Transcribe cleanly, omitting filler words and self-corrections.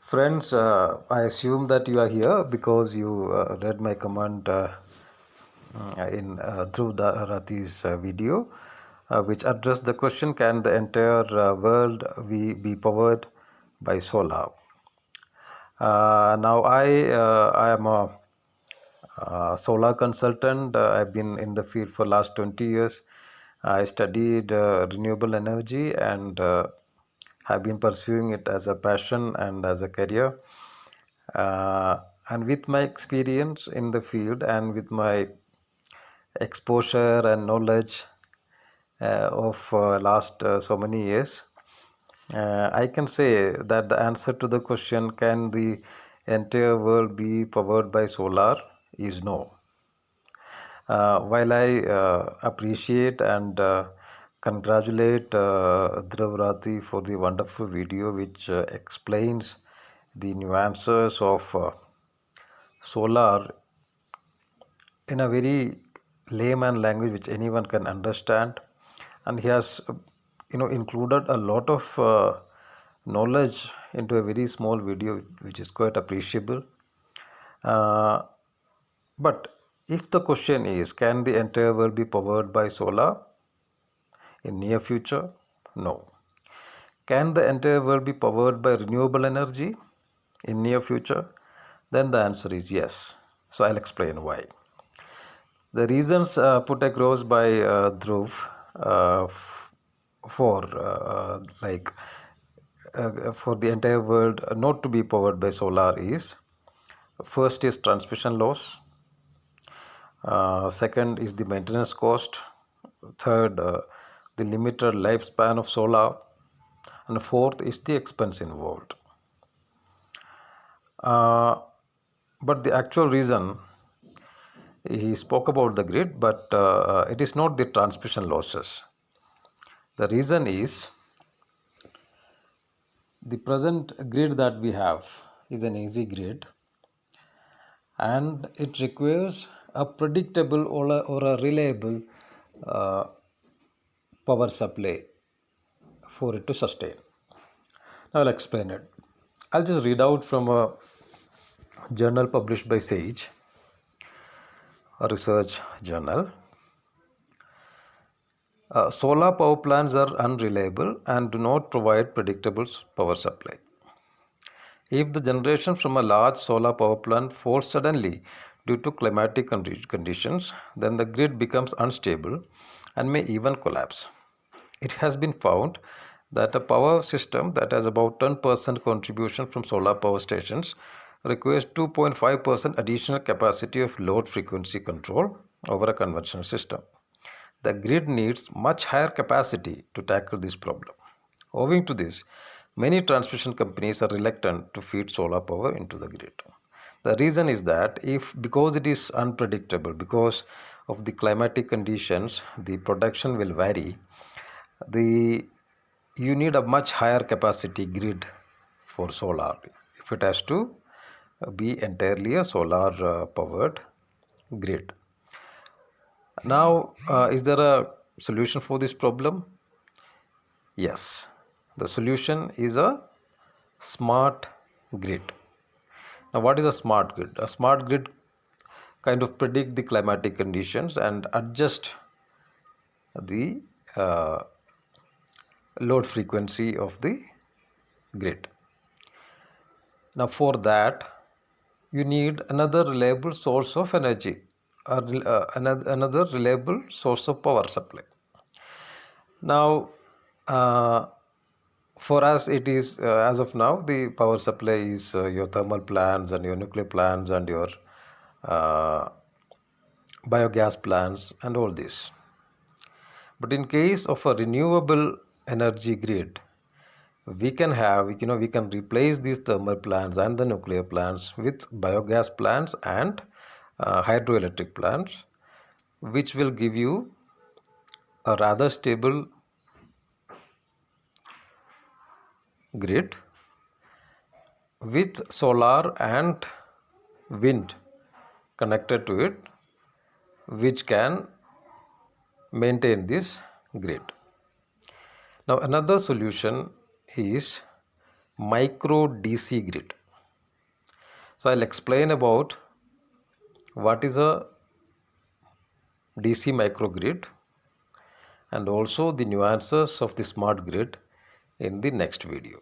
Friends, I assume that you are here because you read my comment in Dhruv Rati's video, which addressed the question: Can the entire world be powered by solar? Now, I am a solar consultant. I've been in the field for last 20 years. I studied renewable energy and have been pursuing it as a passion and as a career. And with my experience in the field and with my exposure and knowledge of last so many years, I can say that the answer to the question, can the entire world be powered by solar, is no. While I appreciate and congratulate Dhruv Rati for the wonderful video which explains the nuances of solar in a very layman language which anyone can understand, and he has included a lot of knowledge into a very small video which is quite appreciable. But if the question is, can the entire world be powered by solar in near future? No. Can the entire world be powered by renewable energy in near future? Then the answer is yes. So I'll explain why. The reasons put across by Dhruv for for the entire world not to be powered by solar is: first is transmission loss, second is the maintenance cost, third the limited lifespan of solar, and fourth is the expense involved. But the actual reason, he spoke about the grid, but it is not the transmission losses. The reason is the present grid that we have is an easy grid, and it requires a predictable or a reliable power supply for it to sustain. Now I'll explain it. I'll just read out from a journal published by Sage, a research journal. Solar power plants are unreliable and do not provide predictable power supply. If the generation from a large solar power plant falls suddenly due to climatic conditions, then the grid becomes unstable and may even collapse. It has been found that a power system that has about 10% contribution from solar power stations requires 2.5% additional capacity of load frequency control over a conventional system. The grid needs much higher capacity to tackle this problem. Owing to this, many transmission companies are reluctant to feed solar power into the grid. The reason is that because it is unpredictable, because of the climatic conditions, the production will vary. You need a much higher capacity grid for solar if it has to be entirely a solar powered grid. Now, is there a solution for this problem? Yes, the solution is a smart grid. Now, what is a smart grid? A smart grid kind of predict the climatic conditions and adjust the load frequency of the grid. Now, for that, you need another reliable source of energy, another reliable source of power supply. Now, for us, it is as of now, the power supply is your thermal plants and your nuclear plants and your biogas plants and all this. But in case of a renewable energy grid, we can replace these thermal plants and the nuclear plants with biogas plants and hydroelectric plants, which will give you a rather stable grid with solar and wind connected to it, which can maintain this grid. Now, another solution is micro DC grid. So I'll explain about what is a DC microgrid and also the nuances of the smart grid in the next video.